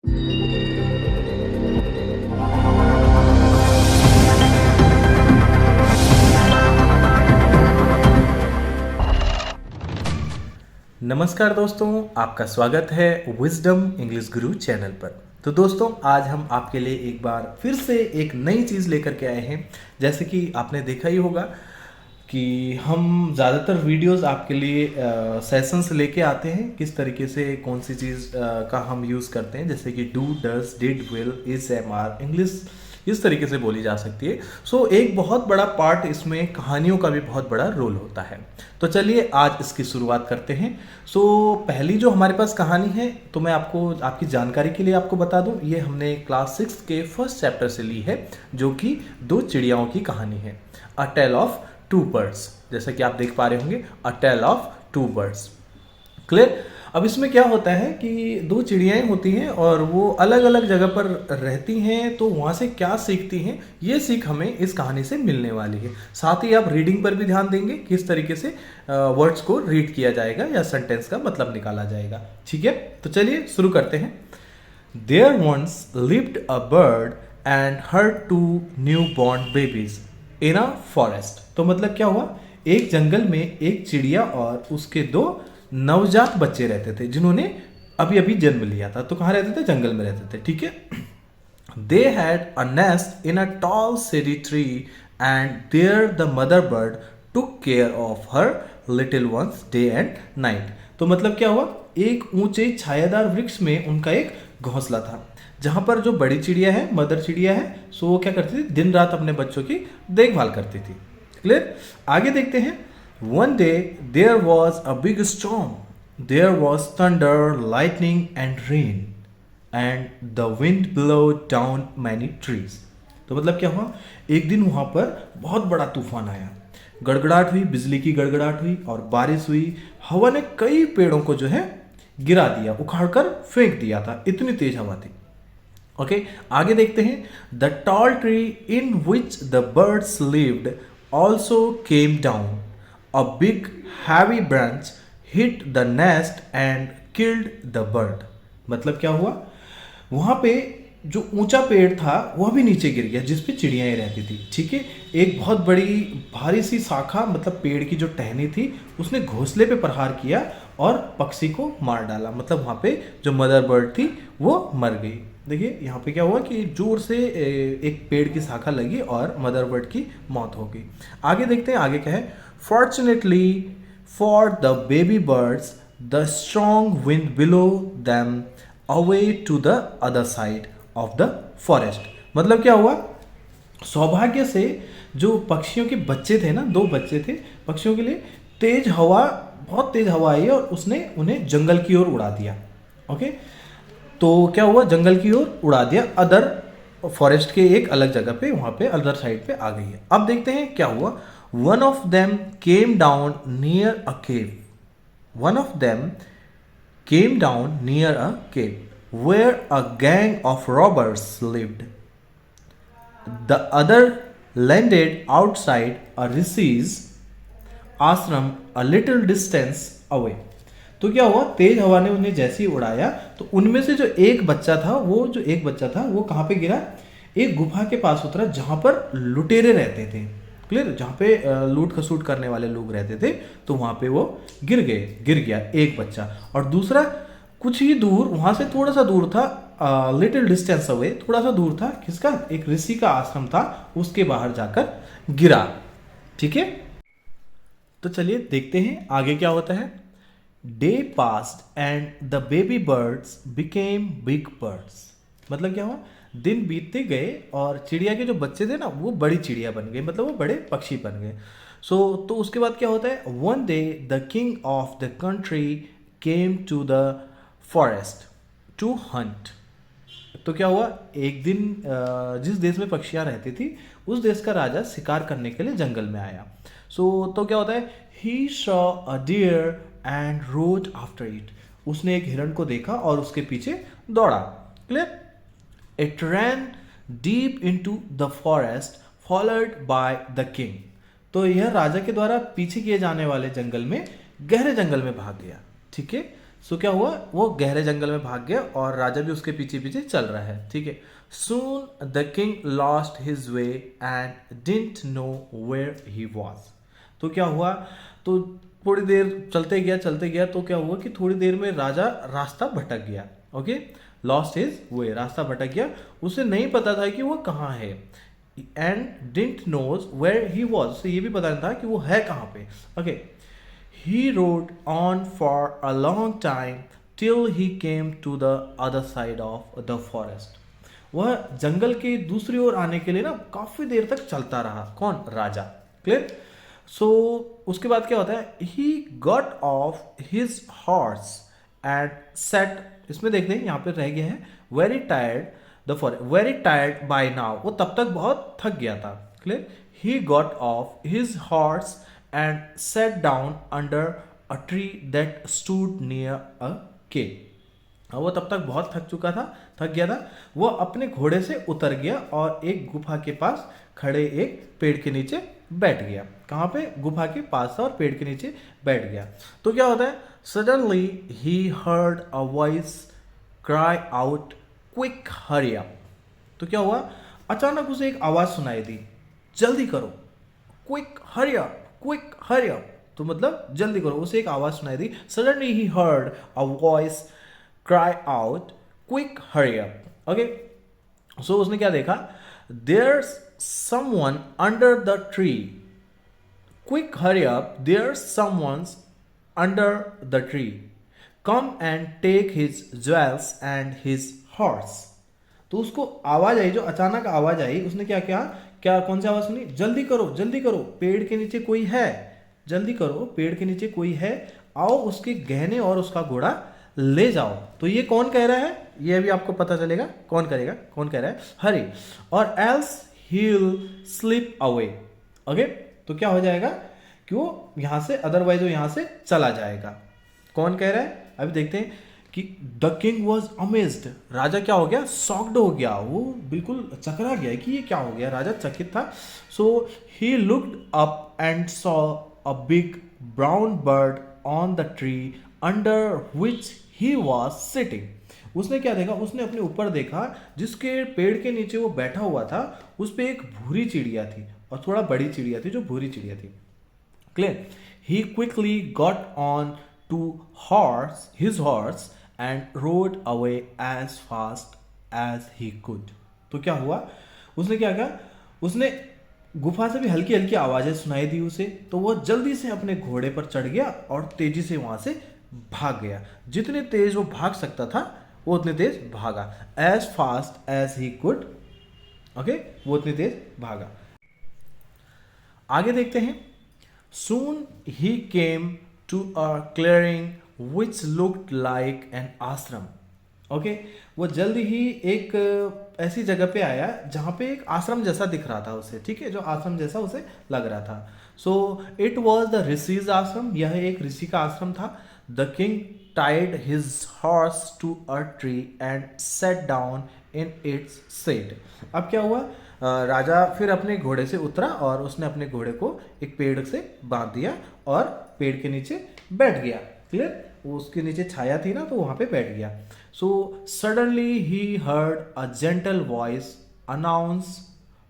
नमस्कार दोस्तों, आपका स्वागत है विजडम इंग्लिश गुरु चैनल पर। तो दोस्तों, आज हम आपके लिए एक बार फिर से एक नई चीज़ लेकर के आए हैं। जैसे कि आपने देखा ही होगा कि हम ज़्यादातर वीडियोस आपके लिए सेशंस लेके आते हैं, किस तरीके से कौन सी चीज़ का हम यूज़ करते हैं, जैसे कि do, does, did, will, is, am, are, English इस तरीके से बोली जा सकती है। सो एक बहुत बड़ा पार्ट इसमें कहानियों का भी बहुत बड़ा रोल होता है। तो चलिए आज इसकी शुरुआत करते हैं। सो पहली जो हमारे पास कहानी है, तो मैं आपको आपकी जानकारी के लिए आपको बता दूं, ये हमने क्लास 6 के फर्स्ट चैप्टर से ली है, जो कि दो चिड़ियाओं की कहानी है, a tale of two birds. जैसा कि आप देख पा रहे होंगे, a tale of two birds. Clear. अब इसमें क्या होता है कि दो चिड़ियाएं होती हैं और वो अलग अलग जगह पर रहती हैं, तो वहाँ से क्या सीखती हैं, ये सीख हमें इस कहानी से मिलने वाली है। साथ ही आप रीडिंग पर भी ध्यान देंगे, किस तरीके से वर्ड्स को रीड किया जाएगा या सेंटेंस का मतलब निकाला जाएगा। ठीक है, तो चलिए शुरू करते हैं। There once lived a bird and her two newborn babies in a forest. तो मतलब क्या हुआ, एक जंगल में एक चिड़िया और उसके दो नवजात बच्चे रहते थे, जिन्होंने अभी अभी जन्म लिया था। तो कहाँ रहते थे? जंगल में रहते थे। ठीक है। They had a nest in a tall shady tree and there the mother bird took care of her little ones day and night. तो मतलब क्या हुआ, एक ऊंचे छायादार वृक्ष में उनका एक घोंसला था, जहां पर जो बड़ी चिड़िया है, मदर चिड़िया है, सो वो क्या करती थी, दिन रात अपने बच्चों की देखभाल करती थी। क्लियर। आगे देखते हैं। One day there was a big storm. There was thunder, lightning, and rain, and the wind blew down many trees. तो मतलब क्या हुआ, एक दिन वहां पर बहुत बड़ा तूफान आया, गड़गड़ाहट हुई, बिजली की गड़गड़ाहट हुई और बारिश हुई। हवा ने कई पेड़ों को जो है गिरा दिया, उखाड़ कर फेंक दिया था, इतनी तेज हवा थी। ओके, आगे देखते हैं। The tall tree in which the birds lived also came down. A big heavy branch hit the nest and killed the bird. मतलब क्या हुआ, वहां पे जो ऊंचा पेड़ था वह भी नीचे गिर गया, जिस पे चिड़ियाएं रहती थी। ठीक है। एक बहुत बड़ी भारी सी शाखा, मतलब पेड़ की जो टहनी थी, उसने घोंसले पे प्रहार किया और पक्षी को मार डाला। मतलब वहां पे जो मदर बर्ड थी वो मर गई। देखिए यहाँ पे क्या हुआ कि जोर से एक पेड़ की शाखा लगी और मदर बर्ड की मौत हो गई। आगे देखते हैं, आगे क्या है। Fortunately for the baby birds, the strong wind blew them away to the other side of the forest. मतलब क्या हुआ, सौभाग्य से जो पक्षियों के बच्चे थे ना, दो बच्चे थे पक्षियों के लिए, तेज हवा, बहुत तेज हवा आई और उसने उन्हें जंगल की ओर उड़ा दिया। ओके, तो क्या हुआ, जंगल की ओर उड़ा दिया, अदर फॉरेस्ट के एक अलग जगह पे, वहां पे अदर साइड पे आ गई है। अब देखते हैं क्या हुआ। One of them came down near a cave. One of them came down near a cave where a gang of robbers lived. The other landed outside a rishi's ashram a little distance away. तो क्या हुआ, तेज हवा ने उन्हें जैसे ही उड़ाया तो उनमें से जो एक बच्चा था, वो कहाँ पे गिरा, एक गुफा के पास उतरा जहां पर लुटेरे रहते थे। क्लियर। जहाँ पे लूट खसूट करने वाले लोग रहते थे, तो वहां पे वो गिर गया एक बच्चा। और दूसरा कुछ ही दूर, वहां से थोड़ा सा दूर था, लिटिल डिस्टेंस अवे, थोड़ा सा दूर था, किसका, एक ऋषि का आश्रम था, उसके बाहर जाकर गिरा। ठीक है। तो चलिए देखते हैं आगे क्या होता है। Day passed and the baby birds became big birds. मतलब क्या हुआ, दिन बीतते गए और चिड़िया के जो बच्चे थे ना, वो बड़ी चिड़िया बन गए, मतलब वो बड़े पक्षी बन गए। तो उसके बाद क्या होता है। One day the king of the country came to the forest to hunt. तो क्या हुआ, एक दिन जिस देश में पक्षियां रहती थी, उस देश का राजा शिकार करने के लिए जंगल में आया। तो क्या होता है, he saw a deer and rode after it. उसने एक हिरण को देखा और उसके पीछे दौड़ा। Clear. It ran deep into the forest, followed by the king. तो यह राजा के द्वारा पीछे किए जाने वाले जंगल में, गहरे जंगल में भाग गया। ठीक है। सो क्या हुआ, वो गहरे जंगल में भाग गया और राजा भी उसके पीछे पीछे चल रहा है, ठीक है। Soon the king lost his way and didn't know where he was. तो क्या हुआ, तो थोड़ी देर चलते गया तो क्या हुआ कि थोड़ी देर में राजा रास्ता भटक गया। ओके, लॉस्ट हिज वे, रास्ता भटक गया, उसे नहीं पता था कि वो कहाँ है। And didn't knows where he was, उसे ये भी पता नहीं था कि वो है कहाँ पे। Okay, he rode on for a long time till he came to the other side of the forest. वह जंगल के दूसरी ओर आने के लिए ना काफी देर तक चलता रहा। कौन? राजा। क्लियर? सो उसके बाद क्या होता है, he got off his horse and sat, इसमें देखते हैं यहाँ पे रह गया है very tired the forest, very tired by now, वो तब तक बहुत थक गया था। Clear? he got off his horse and sat down under a tree that stood near a cave. अब वो तब तक बहुत थक गया था। वो अपने घोड़े से उतर गया और एक गुफा के पास खड़े एक पेड़ के नीचे बैठ गया। कहाँ पे? गुफा के पास और पेड़ के नीचे बैठ गया। तो क्या होता है, suddenly he heard a voice cry out quick hurry up. तो क्या हुआ, अचानक उसे एक आवाज सुनाई दी, जल्दी करो, quick hurry up, quick hurry up. तो मतलब जल्दी करो, उसे एक आवाज सुनाई दी। Suddenly he heard a voice cry out quick hurry up. Okay, so उसने क्या देखा, there's someone under the tree, quick hurry up, there's someone's under the tree, come and take his jewels and his horse. तो उसको आवाज आई, जो अचानक आवाज आई, उसने क्या किया, कौन सी आवाज सुनी, जल्दी करो, पेड़ के नीचे कोई है, जल्दी करो, पेड़ के नीचे कोई है, आओ उसके गहने और उसका घोड़ा ले जाओ। तो ये कौन कह रहा है, ये अभी आपको पता चलेगा कौन कह रहा है, हरी, और else he will slip away. Okay, तो क्या हो जाएगा कि वो यहां से, अदरवाइज वो यहां से चला जाएगा। कौन कह रहा है, अभी देखते हैं कि द किंग वॉज अमेज्ड, राजा क्या हो गया, सॉक्ड हो गया, वो बिल्कुल चकरा गया कि ये क्या हो गया, राजा चकित था। So he looked up and saw a big brown bird on the tree under which he was sitting. उसने क्या देखा, उसने अपने ऊपर देखा, जिसके पेड़ के नीचे वो बैठा हुआ था, उस पर एक भूरी चिड़िया थी, और थोड़ा बड़ी चिड़िया थी, जो भूरी चिड़िया थी। Clear? He quickly got on to his horse and rode away as fast as he could. तो क्या हुआ, उसने क्या किया, उसने गुफा से भी हल्की हल्की आवाजें सुनाई दी उसे, तो वो जल्दी से अपने घोड़े पर चढ़ गया और तेजी से वहां से भाग गया। जितने तेज वो भाग सकता था वो उतने तेज भागा, as fast as he could. Okay, वो उतने तेज भागा। आगे देखते हैं। Soon he came to a clearing which looked like an ashram. Okay, वो जल्दी ही एक ऐसी जगह पे आया जहाँ पे एक आश्रम जैसा दिख रहा था उसे, ठीक है, जो आश्रम जैसा उसे लग रहा था। So it was the rishi's ashram, यह एक ऋषि का आश्रम था। The king tied his horse to a tree and sat down in its shade. अब क्या हुआ, राजा फिर अपने घोड़े से उतरा और उसने अपने घोड़े को एक पेड़ से बांध दिया और पेड़ के नीचे बैठ गया। क्लियर? वो उसके नीचे छाया थी ना, तो वहां पे बैठ गया। So suddenly he heard a gentle voice announce,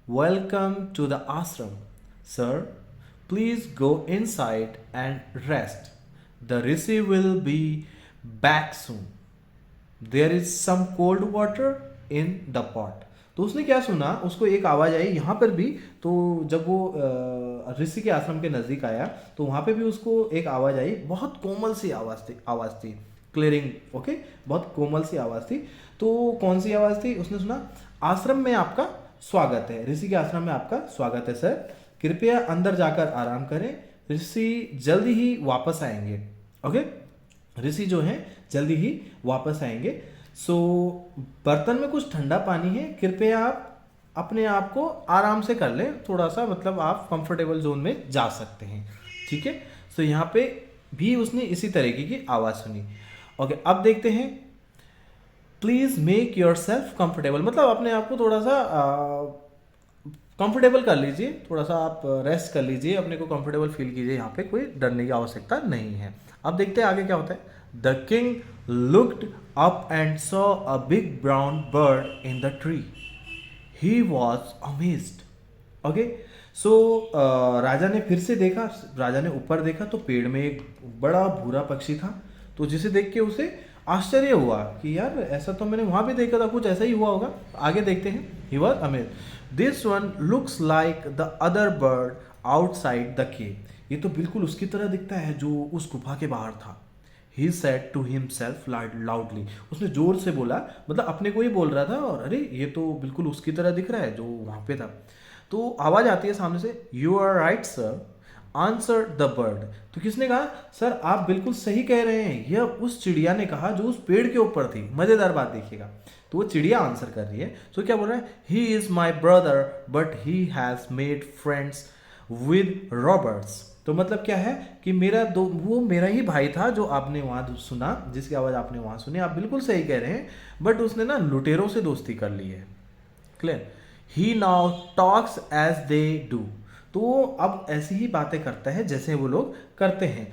welcome to the ashram, sir, please go inside and rest, the rishi will be back soon, there is some cold water in the pot. तो उसने क्या सुना, उसको एक आवाज आई यहाँ पर भी। तो जब वो ऋषि के आश्रम के नजदीक आया तो वहां पे भी उसको एक आवाज आई, बहुत कोमल सी आवाज थी, क्लियरिंग। ओके, बहुत कोमल सी आवाज थी। तो कौन सी आवाज थी, उसने सुना, आश्रम में आपका स्वागत है, ऋषि के आश्रम में आपका स्वागत है सर, कृपया अंदर जाकर आराम करें, ऋषि जल्दी ही वापस आएंगे। ओके, ऋषि जो है जल्दी ही वापस आएंगे। सो बर्तन में कुछ ठंडा पानी है, कृपया आप अपने आप को आराम से कर लें, थोड़ा सा मतलब आप कंफर्टेबल जोन में जा सकते हैं, ठीक है। सो यहाँ पे भी उसने इसी तरीके की आवाज़ सुनी। ओके, अब देखते हैं, please make your self comfortable, मतलब अपने आप को थोड़ा सा कंफर्टेबल कर लीजिए, थोड़ा सा आप रेस्ट कर लीजिए, अपने को कंफर्टेबल फील कीजिए, यहाँ पे कोई डरने की आवश्यकता नहीं है। अब देखते हैं आगे क्या होता है। The king looked up and saw a big brown bird in the tree. He was amazed. Okay, so राजा ने फिर से देखा, राजा ने ऊपर देखा तो पेड़ में एक बड़ा भूरा पक्षी था, तो जिसे देख के उसे आश्चर्य हुआ कि यार ऐसा तो मैंने वहां भी देखा था, कुछ ऐसा ही हुआ होगा। आगे देखते हैं। ही was amazed. This one looks like the other bird outside the cave. ये तो बिल्कुल उसकी तरह दिखता है जो उस गुफा के बाहर था। He said to himself loudly. उसने जोर से बोला, मतलब अपने को ही बोल रहा था, और अरे ये तो बिल्कुल उसकी तरह दिख रहा है जो वहां पे था। तो आवाज आती है सामने से, you are right sir, answer the bird. तो किसने कहा, सर आप बिल्कुल सही कह रहे हैं, यह उस चिड़िया ने कहा जो उस पेड़ के ऊपर थी। मजेदार बात देखिएगा, तो वो चिड़िया आंसर कर रही है। तो क्या बोल रहा है, he is my brother but he has made friends with Roberts. तो मतलब क्या है कि वो मेरा ही भाई था जो आपने वहां सुना, जिसकी आवाज आपने वहां सुनी। आप बिल्कुल सही कह रहे हैं, बट उसने ना लुटेरों से दोस्ती कर ली है। Clear. He now talks as they do. तो वो अब ऐसी ही बातें करता है जैसे वो लोग करते हैं।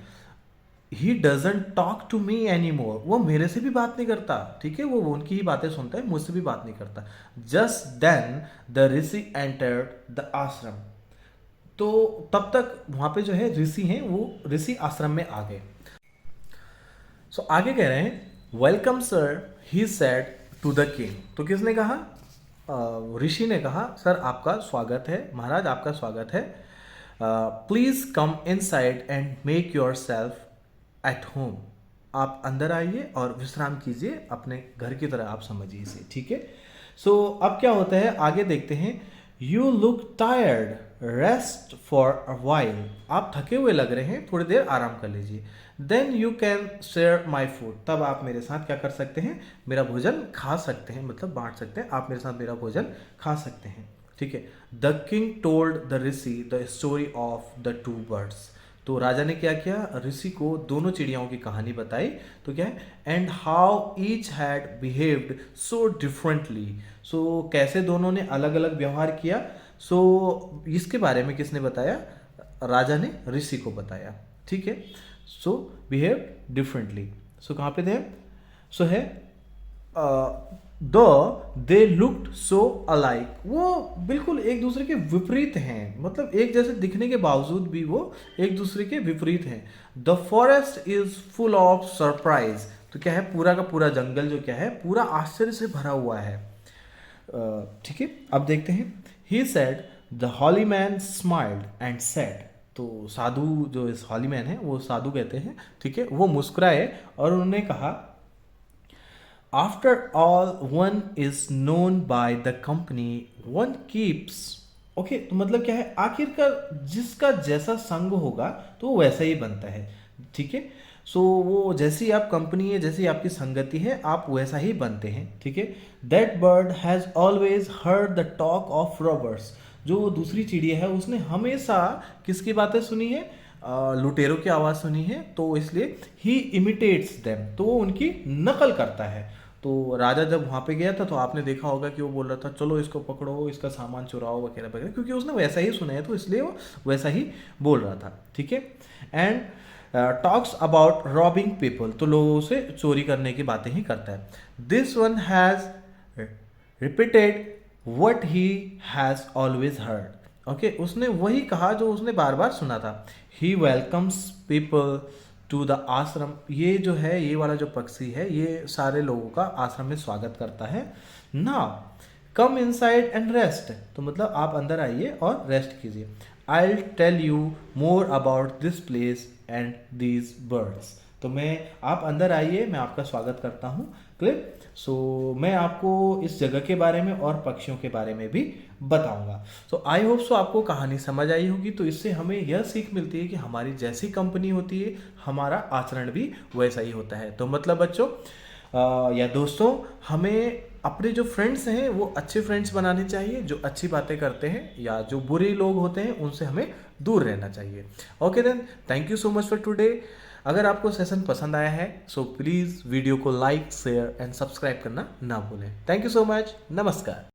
He doesn't talk to me any more. वो मेरे से भी बात नहीं करता, ठीक है, वो उनकी ही बातें सुनता है, मुझसे भी बात नहीं करता। Just then the rishi entered the ashram. तो तब तक वहां पे जो है ऋषि हैं, वो ऋषि आश्रम में आ गए। सो आगे कह रहे हैं, welcome sir, he said to the king. तो किसने कहा, ऋषि ने कहा, सर आपका स्वागत है, महाराज आपका स्वागत है, please come inside and make your self at home. आप अंदर आइए और विश्राम कीजिए, अपने घर की तरह आप समझिए इसे, ठीक है। सो अब क्या होता है, आगे देखते हैं। You look tired, rest for a while. आप थके हुए लग रहे हैं, थोड़ी देर आराम कर लीजिए। Then you can share my food. तब आप मेरे साथ क्या कर सकते हैं, मेरा भोजन खा सकते हैं, मतलब बांट सकते हैं, आप मेरे साथ मेरा भोजन खा सकते हैं, ठीक है। The king told the Rishi the story of the two birds. तो राजा ने क्या किया, ऋषि को दोनों चिड़ियाओं की कहानी बताई। तो क्या है, and how each had behaved so differently. So कैसे दोनों ने अलग अलग व्यवहार किया। सो इसके बारे में किसने बताया, राजा ने ऋषि को बताया, ठीक है। सो बिहेव डिफरेंटली। सो कहाँ पे थे, सो है दो दे लुक्ड सो अलाइक। वो बिल्कुल एक दूसरे के विपरीत हैं, मतलब एक जैसे दिखने के बावजूद भी वो एक दूसरे के विपरीत हैं। The forest is full of surprise. तो क्या है, पूरा का पूरा जंगल जो क्या है, पूरा आश्चर्य से भरा हुआ है, ठीक है। अब देखते हैं। He said the holy man smiled and said. तो साधु जो इस हॉली मैन है, वो साधु कहते हैं, ठीक है, वो मुस्कुराए और उन्होंने कहा, after all one is known by the company one keeps. Okay, तो मतलब क्या है, आखिरकार जिसका जैसा संग होगा तो वो वैसा ही बनता है, ठीक है। सो वो जैसी आप कंपनी है, जैसी आपकी संगति है, आप वैसा ही बनते हैं, ठीक है। That bird has always heard the talk of Roberts. जो दूसरी चिड़िया है उसने हमेशा किसकी बातें सुनी है, लुटेरों की आवाज़ सुनी है, तो इसलिए ही इमिटेट्स देम। तो वो उनकी नकल करता है। तो राजा जब वहाँ पे गया था तो आपने देखा होगा कि वो बोल रहा था, चलो इसको पकड़ो, इसका सामान चुराओ वगैरह वगैरह, क्योंकि उसने वैसा ही सुना है, तो इसलिए वो वैसा ही बोल रहा था, ठीक है। And talks about robbing people. तो लोगों से चोरी करने की बातें ही करता है। This one has repeated what he has always heard. Okay, उसने वही कहा जो उसने बार बार सुना था। ही वेलकम्स पीपल टू द आश्रम। ये जो है, ये वाला जो पक्षी है, ये सारे लोगों का आश्रम में स्वागत करता है। Now come inside and rest. तो मतलब आप अंदर आइए और रेस्ट कीजिए। I will tell you more about this place and these birds. तो आप अंदर आइए, मैं आपका स्वागत करता हूँ, क्लियर। सो मैं आपको इस जगह के बारे में और पक्षियों के बारे में भी बताऊंगा। सो आई होप सो आपको कहानी समझ आई होगी। तो इससे हमें यह सीख मिलती है कि हमारी जैसी कंपनी होती है, हमारा आचरण भी वैसा ही होता है। तो मतलब बच्चों या दोस्तों, हमें अपने जो फ्रेंड्स हैं वो अच्छे फ्रेंड्स बनाने चाहिए, जो अच्छी बातें करते हैं, या जो बुरे लोग होते हैं उनसे हमें दूर रहना चाहिए। Okay then, thank you so much for today. अगर आपको सेशन पसंद आया है सो प्लीज़ वीडियो को लाइक, शेयर एंड सब्सक्राइब करना ना भूलें। थैंक यू सो मच, नमस्कार।